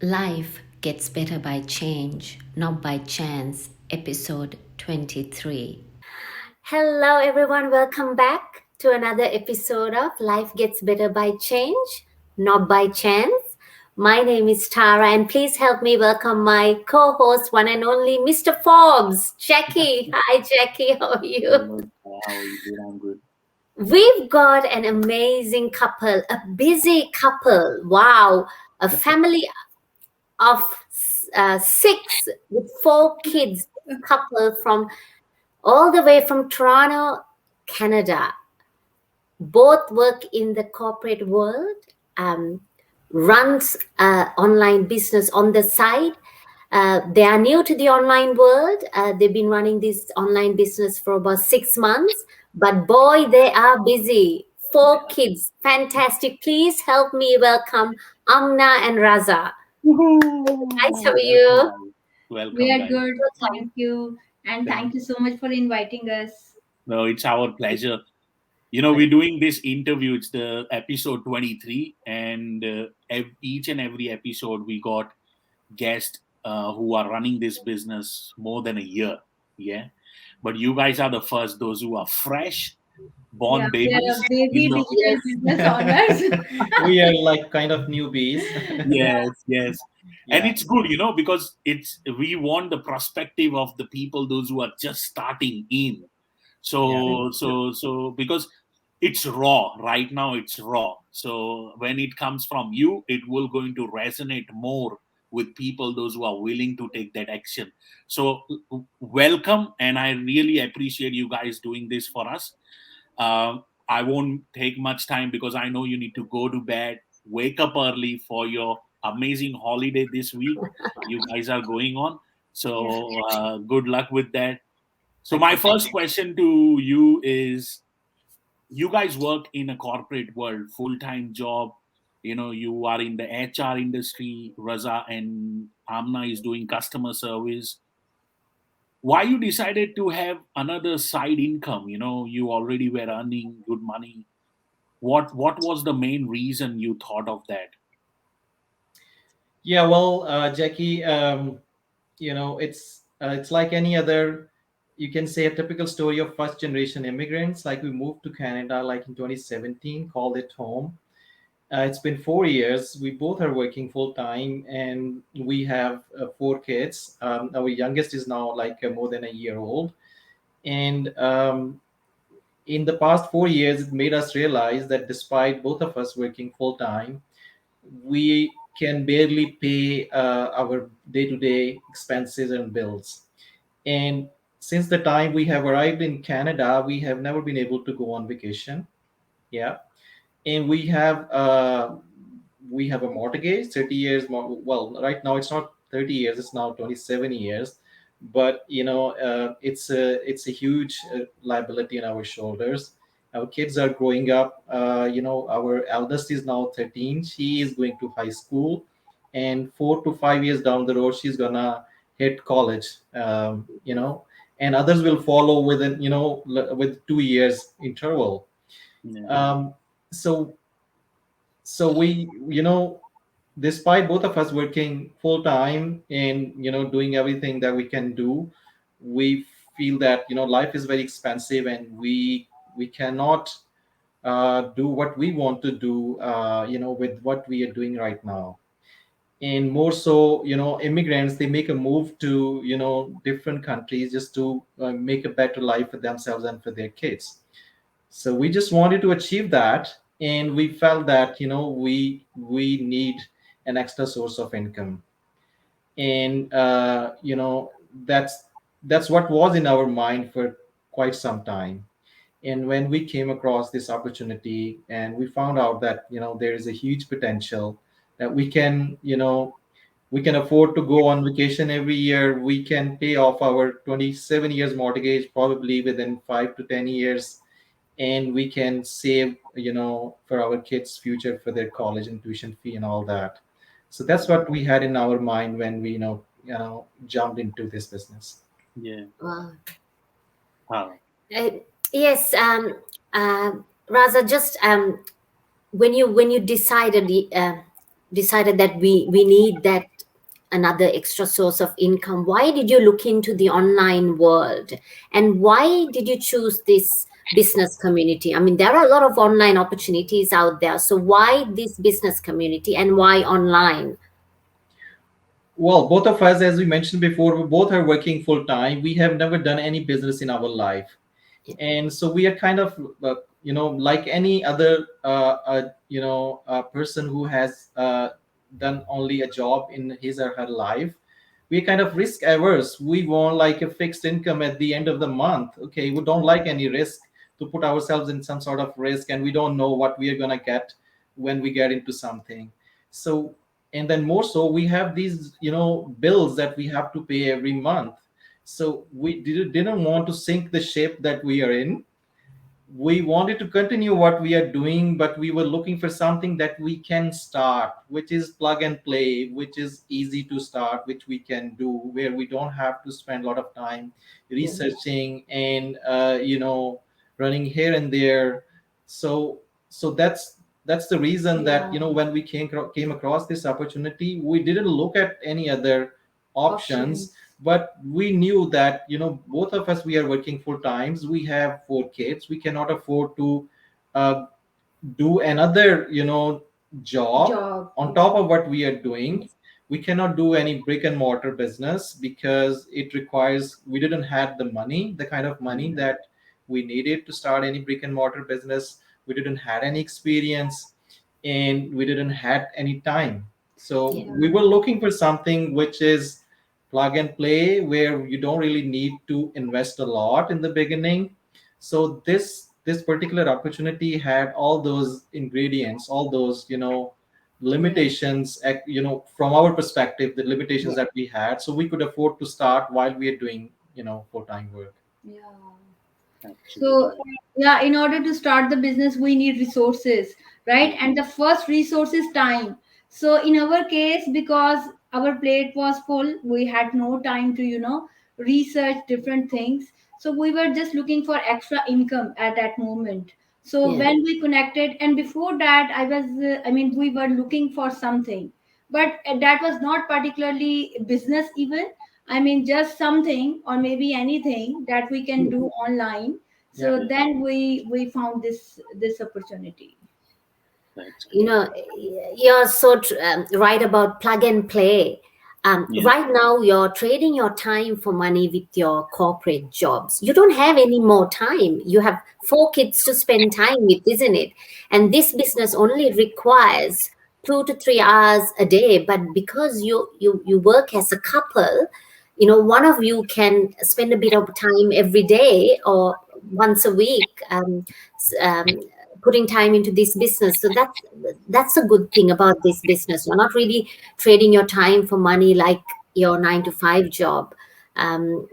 Life gets better by change, not by chance. Episode 23. Hello, everyone. Welcome back to another episode of Life Gets Better by Change, not by chance. My name is Tara, and please help me welcome my co host, one and only Mr. Forbes, Jackie. Hi, Jackie. How are you? Hello, how are you doing? I'm good. We've got an amazing couple, a busy couple. Wow. A family of six with four kids, couple from all the way from Toronto, Canada. Both work in the corporate world, um, runs online business on the side. They are new to the online world. They've been running this online business for about 6 months, but boy, they are busy. Four kids, fantastic. Please help me welcome Amna and Raza. Guys, how are Welcome, you? guys. We Welcome, are guys. good. Welcome. Thank you. And Thank thank you so much for inviting us. No, it's our pleasure. We're doing this interview. It's the episode 23, and each and every episode we got guests who are running this business more than a year. Yeah, but you guys are the first, those who are fresh, Yeah, born we are babies a in baby the. digital Yes. business owners. We are like kind of newbies. Yes, yes, and Yeah. it's good, because it's we want the perspective of the people, those who are just starting in. Yeah. So because it's raw right now, it's raw. So when it comes from you, it will going to resonate more with people, those who are willing to take that action. So welcome, and I really appreciate you guys doing this for us. I won't take much time because I know you need to go to bed, wake up early for your amazing holiday this week. You guys are going on. Yeah. So good luck with that. So Thank my you. first question to you is, you guys work in a corporate world, full-time job. You are in the HR industry. Raza and Amna is doing customer service. Why you decided to have another side income? You already were earning good money. What was the main reason you thought of that? Yeah. Well, Jackie, it's like any other. You can say a typical story of first generation immigrants. Like we moved to Canada like in 2017, called it home. It's been 4 years. We both are working full time, and we have four kids. Our youngest is now like more than a year old, and in the past 4 years, it made us realize that despite both of us working full time, we can barely pay our day-to-day expenses and bills. And since the time we have arrived in Canada, we have never been able to go on vacation. Yeah, and we have a mortgage, 30 years. Well, right now it's not 30 years; it's now 27 years. But it's a huge liability on our shoulders. Our kids are growing up. Our eldest is now 13. She is going to high school, and 4 to 5 years down the road, she's gonna hit college. And others will follow within with 2 years interval. Yeah. Um, so so we despite both of us working full time and doing everything that we can do, we feel that life is very expensive, and we cannot do what we want to do with what we are doing right now. And more so, immigrants, they make a move to different countries just to make a better life for themselves and for their kids. So we just wanted to achieve that, and we felt that we need an extra source of income. And that's what was in our mind for quite some time. And when we came across this opportunity, and we found out that there is a huge potential that we can afford to go on vacation every year. We can pay off our 27 years mortgage probably within 5 to 10 years, and we can save for our kids future, for their college and tuition fee and all that. So that's what we had in our mind when we jumped into this business. Yeah. Wow. Wow. Uh, yes, Raza, just when you decided, decided that we need that another extra source of income? Why did you look into the online world, and why did you choose this business community? I mean, there are a lot of online opportunities out there, so why this business community and why online? Well, both of us, as we mentioned before, we both are working full time. We have never done any business in our life, and so we are kind of like any other person who has done only a job in his or her life. We're kind of risk averse. We want like a fixed income at the end of the month. Okay, we don't like any risk to put ourselves in some sort of risk, and we don't know what we are going to get when we get into something. So, and then more so, we have these bills that we have to pay every month. So we didn't want to sink the ship that we are in. We wanted to continue what we are doing, but we were looking for something that we can start, which is plug and play, which is easy to start, which we can do, where we don't have to spend a lot of time researching and running here and there. So that's the reason that when we came across this opportunity, we didn't look at any other options. But we knew that both of us, we are working full times, we have 4 kids, we cannot afford to uh, do another job on top of what we are doing. We cannot do any brick and mortar business because it requires, we didn't have the money, the kind of money that we needed to start any brick and mortar business. We didn't have any experience, and we didn't have any time. So we were looking for something which is plug and play, where you don't really need to invest a lot in the beginning. So this particular opportunity had all those ingredients, all those limitations, from our perspective, the limitations that we had, so we could afford to start while we are doing full-time work. So, yeah, in order to start the business, we need resources, right? And the first resource is time. So, in our case, because our plate was full, we had no time to, research different things. So, we were just looking for extra income at that moment. So, Yeah. when we connected, and before that, we were looking for something, but that was not particularly business even. Just something or maybe anything that we can do online. Yeah. So then we found this opportunity. That's You great. know, you're so right about plug and play. Yeah. Right now, you're trading your time for money with your corporate jobs. You don't have any more time. You have 4 kids to spend time with, isn't it? And this business only requires 2 to 3 hours a day. But because you work as a couple, one of you can spend a bit of time every day or once a week, putting time into this business. So that's a good thing about this business. You're not really trading your time for money like your 9 to 5 job. So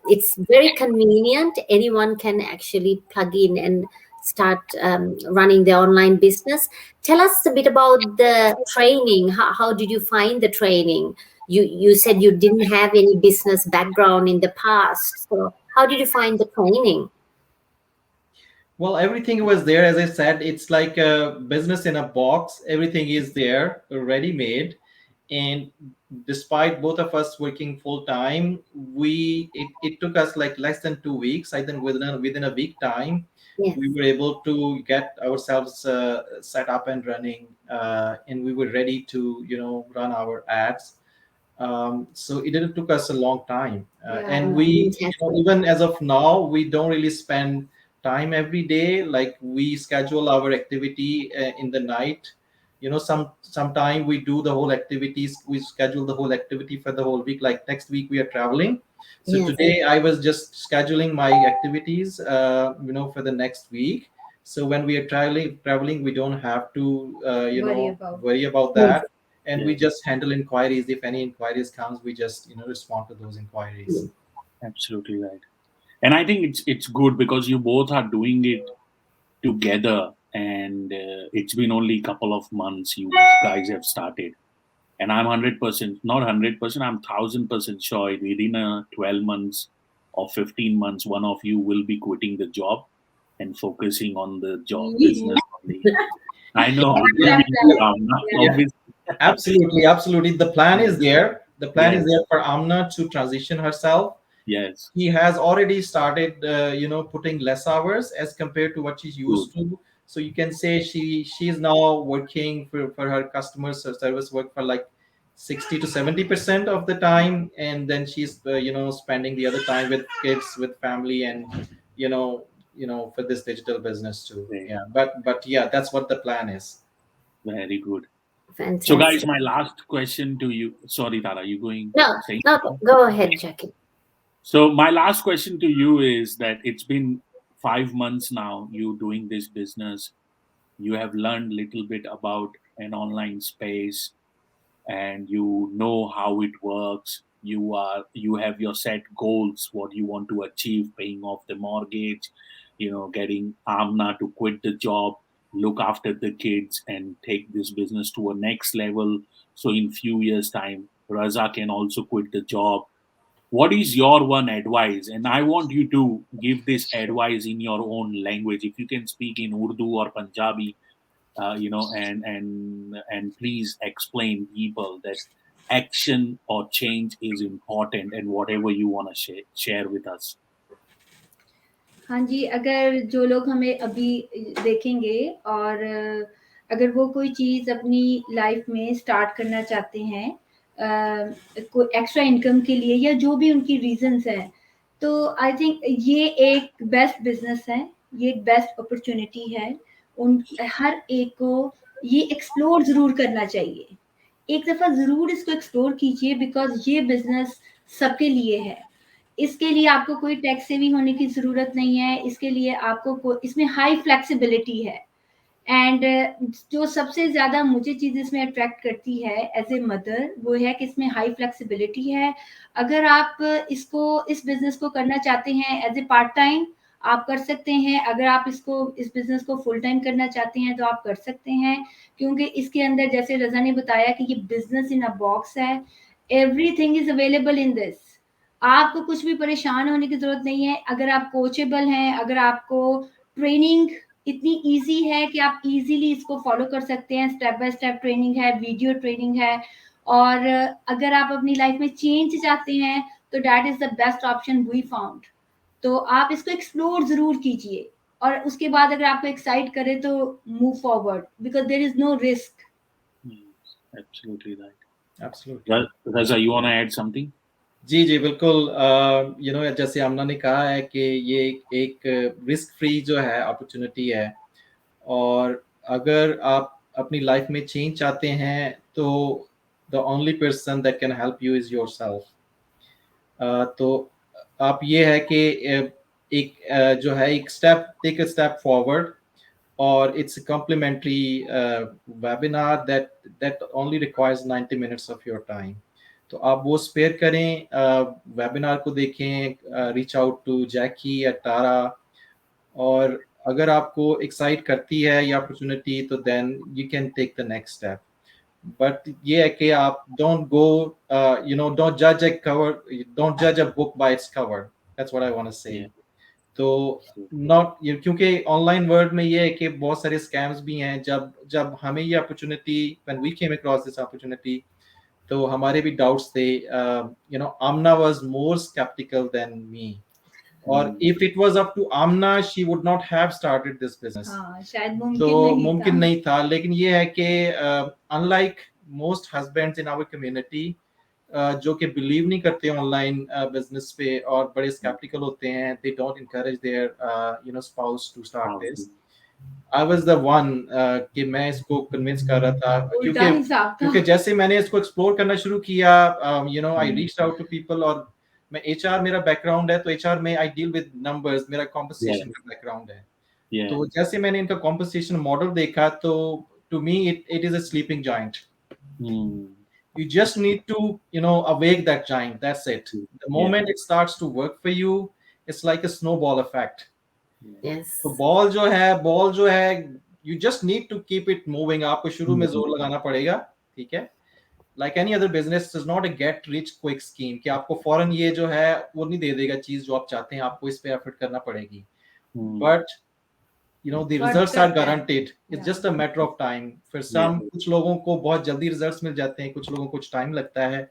it's very convenient. Anyone can actually plug in and start running their online business. Tell us a bit about the training. How did you find the training? You said you didn't have any business background in the past. So how did you find the training? Well, everything was there. As I said, it's like a business in a box. Everything is there, ready made. And despite both of us working full time, it took us like less than 2 weeks. I think within a week time, Yes. we were able to get ourselves set up and running, and we were ready to run our ads. So it didn't took us a long time, and we Fantastic. even as of now, we don't really spend time every day. Like, we schedule our activity in the night. Sometime we do the whole activities, we schedule the whole activity for the whole week. Like, next week we are traveling, so Yes. today I was just scheduling my activities for the next week. So when we are traveling, we don't have to worry about Yes. that, and we Yeah. just handle inquiries. If any inquiries comes, we just respond to those inquiries. Yes. Absolutely right. And I think it's good because you both are doing it together, and it's been only a couple of months you guys have started. And I'm 100%, not 100%, I'm 1000% sure within a 12 months or 15 months, one of you will be quitting the job and focusing on the job business only. I know. I'm That's what I'm believing you, planning. Amna. Yeah. Obviously. Absolutely. The plan is there. The plan is Yes. there for Amna to transition herself. Yes. He has already started, putting less hours as compared to what she's Good. used to. So you can say she's now working for her customer service work for like 60 to 70% of the time, and then she's spending the other time with kids, with family, and for this digital business too. Great. Yeah, but yeah, that's what the plan is. Very good. So, guys, Fantastic. my last question to you. Sorry, Tara, you going No, saying no, something? go ahead, Jackie. So, my last question to you is that it's been 5 months now. You doing this business. You have learned little bit about an online space, and you know how it works. You have your set goals, what you want to achieve, paying off the mortgage, getting Amna to quit the job, look after the kids, and take this business to a next level. So in few years time, Raza can also quit the job. What is your one advice? And I want you to give this advice in your own language. If you can speak in Urdu or Punjabi, and please explain people that action or change is important, and whatever you want to share with us. हाँ जी, अगर जो लोग हमें अभी देखेंगे और अगर वो कोई चीज़ अपनी लाइफ में स्टार्ट करना चाहते हैं कोई एक्स्ट्रा इनकम के लिए या जो भी उनकी रीजंस हैं, तो आई थिंक ये एक बेस्ट बिजनेस है, ये एक बेस्ट अपॉर्चुनिटी है। उन हर एक को ये एक्सप्लोर ज़रूर करना चाहिए। एक दफ़ा ज़रूर इसको एक्सप्लोर कीजिए बिकॉज़ ये बिज़नेस सबके लिए है। इसके लिए आपको कोई टेक सेवी होने की ज़रूरत नहीं है, इसके लिए आपको इसमें हाई फ्लेक्सिबिलिटी है। एंड जो सबसे ज़्यादा मुझे चीज़ इसमें अट्रैक्ट करती है एज ए मदर, वो है कि इसमें हाई फ्लेक्सिबिलिटी है। अगर आप इस बिज़नेस को करना चाहते हैं एज ए पार्ट टाइम, आप कर सकते हैं। अगर आप इस बिज़नेस को फुल टाइम करना चाहते हैं तो आप कर सकते हैं, क्योंकि इसके अंदर जैसे रज़ा ने बताया कि ये बिज़नेस इन अ बॉक्स है। Everything is available in this. आपको कुछ भी परेशान होने की ज़रूरत नहीं है। अगर आप कोचेबल हैं, अगर आपको ट्रेनिंग इतनी ईज़ी है कि आप ईज़िली इसको फ़ॉलो कर सकते हैं, स्टेप बाय स्टेप ट्रेनिंग है, वीडियो ट्रेनिंग है। और अगर आप अपनी लाइफ में चेंज चाहते हैं, तो that is the best option we found. तो आप इसको एक्सप्लोर ज़रूर कीजिए और उसके बाद अगर आपको एक्साइट करे तो move forward because there is no risk. Absolutely right. Absolutely. Raza, you want to add something? जी बिल्कुल। जैसे आमना ने कहा है कि ये एक रिस्क फ्री जो है अपॉर्चुनिटी है, और अगर आप अपनी लाइफ में चेंज चाहते हैं तो the only person that can help you is yourself. तो आप ये है कि एक जो है एक टेक अ स्टेप फॉरवर्ड, और it's complimentary webinar that only requires 90 minutes of your time. तो आप वो स्पेयर करें, वेबिनार को देखें, रीच आउट टू जैकी या तारा। और अगर आपको एक्साइट करती है ये अपॉर्चुनिटी, तो then you can take the next step. But ये है कि आप डोंट जज a book by its cover. That's what I want to say. Yeah. तो क्योंकि ऑनलाइन वर्ल्ड में ये है कि बहुत सारे स्कैम्स भी हैं। जब हमें ये opportunity, when we came across this opportunity, तो हमारे भी डाउट्स थे। Amna was more skeptical than me, और if it was up to Amna, she would not have started this business. शायद तो मुमकिन नहीं था। लेकिन ये है कि unlike most husbands in our community, जो कि बिलीव नहीं करते ऑनलाइन बिजनेस पे और बड़े स्केप्टिकल होते हैं, they don't encourage their spouse to start this. I was the one कि मैं इसको कन्विंस कर रहा था, क्योंकि जैसे मैंने इसको एक्सप्लोर करना शुरू किया, I reached out to people. और मैं एचआर, मेरा बैकग्राउंड है, तो एचआर में आई डील विद नंबर्स, मेरा कॉम्पोजिशन का बैकग्राउंड है। तो जैसे मैंने इनका कॉम्पोजिशन मॉडल देखा, तो to me it is a sleeping giant. You just need to awake that giant. That's it. The moment it starts to work for you, it's like a snowball effect. Yes. तो ball जो है you just need to keep it moving. आपको शुरू में जोर लगाना पड़ेगा, ठीक है। Like any other business, is not a get rich quick scheme कि आपको फौरन ये जो है वो नहीं दे देगा चीज जो आप चाहते हैं। आपको इस पे एफर्ट करना पड़ेगी। But the results are Perfect. guaranteed. It's Yeah. just a matter of time. For Yeah. some, कुछ लोगों को बहुत जल्दी results मिल जाते हैं, कुछ लोगों को कुछ time लगता है,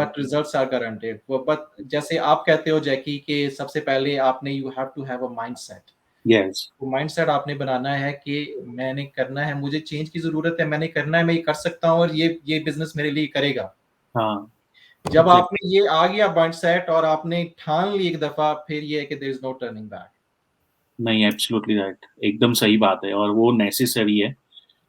but results are guaranteed. But जैसे आप कहते हो जैकी कि सबसे पहले आपने you have to have a mindset. Yes. वो mindset आपने बनाना है कि मैंने करना है, मुझे change की जरूरत है, मैंने करना है, मैं ये कर सकता हूँ और ये business मेरे लिए करेगा. हाँ. जब आप में ये आ गया mindset और आपने ठान ली एक दफा, फिर ये है कि there is no turning back. नहीं, एब्सोल्युटली राइट, एकदम सही बात है और वो नेसेसरी है,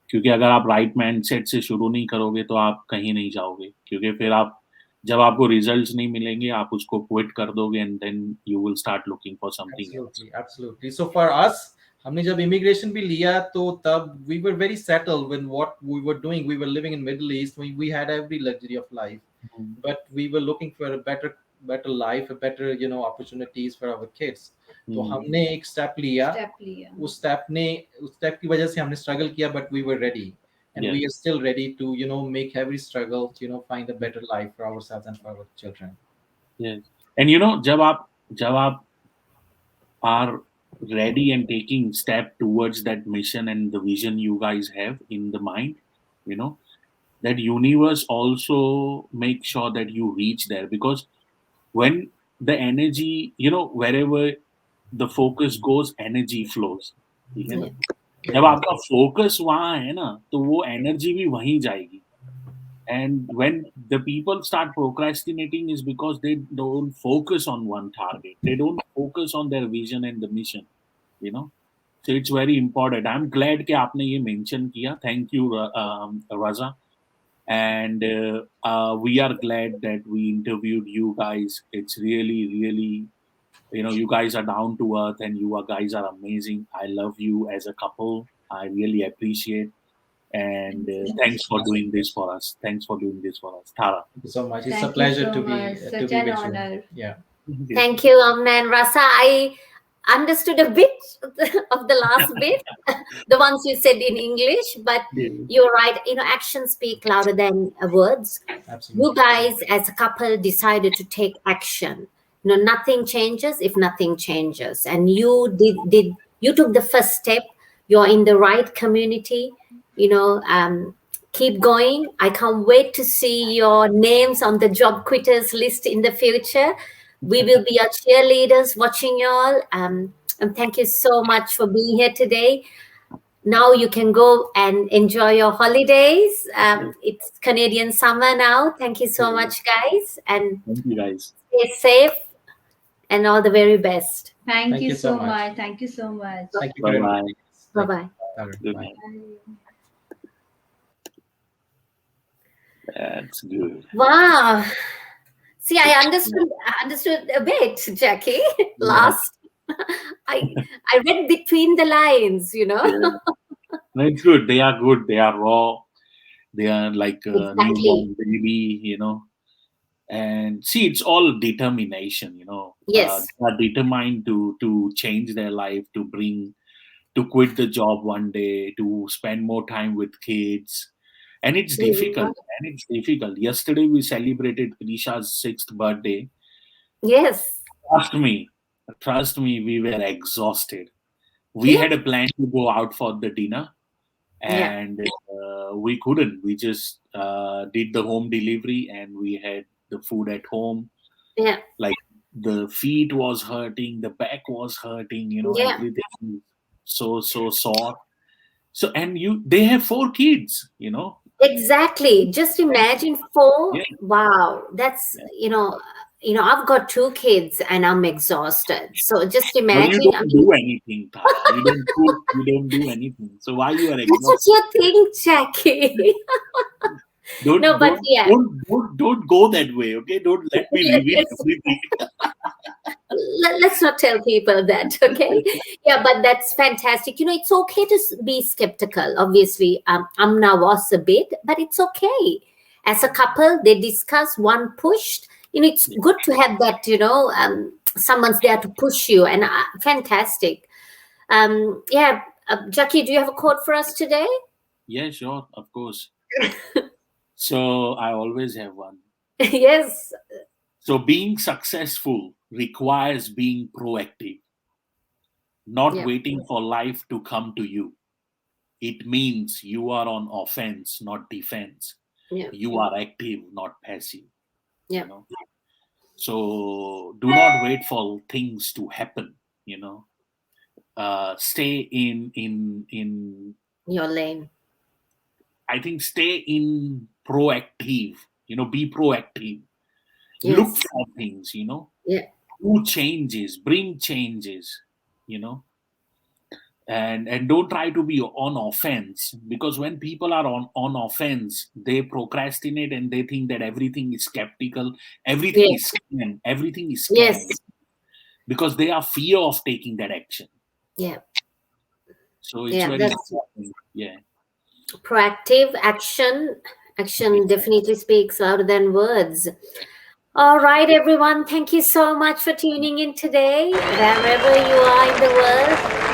क्योंकि अगर आप राइट माइंडसेट से शुरू नहीं करोगे तो आप कहीं नहीं जाओगे, क्योंकि फिर आप जब आपको रिजल्ट्स नहीं मिलेंगे आप उसको क्विट कर दोगे and then you will start looking for something else. Absolutely. So for us, हमने जब immigration भी लिया तो तब we were very settled with what we were doing. We were living in Middle East. We had every luxury of life, but we were looking for a better life, a better opportunities for our kids. तो हमने एक step लिया. उस step की वजह से हमने struggle किया, but we were ready. And we are still ready to make every struggle to find a better life for ourselves and for our children. Yes. And जब आप are ready and taking step towards that mission and the vision you guys have in the mind, that universe also make sure that you reach there, because when the energy, wherever the focus goes, energy flows. ठीक है ना? जब आपका focus वहां है ना तो वो एनर्जी भी वहीं जाएगी. And when the people start procrastinating is because they don't focus on one target. They don't focus on their vision and the mission, So it's very important. I'm glad कि आपने ये mention किया. Thank you, Raza. And we are glad that we interviewed you guys. It's really, really, you guys are down to earth and guys are amazing. I love you as a couple. I really appreciate. And thanks for doing this for us. Thanks for doing this for us, Tara. Thank you so much. It's a pleasure to be Such be an with honor. you. Yeah. Thank you, Amna and Raza. I understood a bit of the last bit, the ones you said in English, but you're right. Actions speak louder than words. Absolutely. You guys, as a couple, decided to take action. Nothing changes if nothing changes, and you you took the first step. You're in the right community. Keep going. I can't wait to see your names on the job quitters list in the future. We will be your cheerleaders watching you all. And thank you so much for being here today. Now you can go and enjoy your holidays. It's Canadian summer now. Thank you so much, guys. And thank you, guys. Stay safe and all the very best. Thank you so much. Thank you so much. Thank you very much. Bye-bye. Good night. That's good. Wow. See, I understood a bit, Jackie. Last, I read between the lines, Yeah. No, it's good. They are good. They are raw. They are like a newborn baby, And see, it's all determination, Yes. They are determined to change their life, to quit the job one day, to spend more time with kids. And it's difficult. Yesterday we celebrated Krisha's 6th birthday. Yes. Trust me, we were exhausted. We had a plan to go out for the dinner, and we couldn't. We just did the home delivery, and we had the food at home. Yeah. Like the feet was hurting, the back was hurting, everything so sore. So they have 4 kids, Exactly. Just imagine 4. Yeah. Wow. That's I've got 2 kids and I'm exhausted. So just imagine. But you don't do anything, Tara. You don't do anything. So why you are exhausted? That's what you think, Jackie. Don't go that way, okay? Don't let me reveal everything. Let's not tell people that, okay? Yeah, but that's fantastic. It's okay to be skeptical. Obviously, Amna was a bit, but it's okay. As a couple, they discuss, one pushed. It's good to have that, someone's there to push you, and fantastic. Jackie, do you have a quote for us today? Yeah, sure, of course. So I always have one. Yes. So being successful requires being proactive. not Yeah. waiting for life to come to you. It means you are on offense, not defense. Yeah. You are active, not passive. Yeah. You know. So do not wait for things to happen. You know. Stay in. Your lane. I think stay in proactive. You know, be proactive. Look Yes. for things. You know. Yeah. Do changes. Bring changes. You know. And don't try to be on offense, because when people are on offense, they procrastinate and they think that everything is skeptical, everything Yes. is scam, everything is scam, Yes. because they are fear of taking that action. Yeah. So it's Yeah. very That's important. Yeah. proactive action. Action definitely speaks louder than words. All right, everyone. Thank you so much for tuning in today, wherever you are in the world.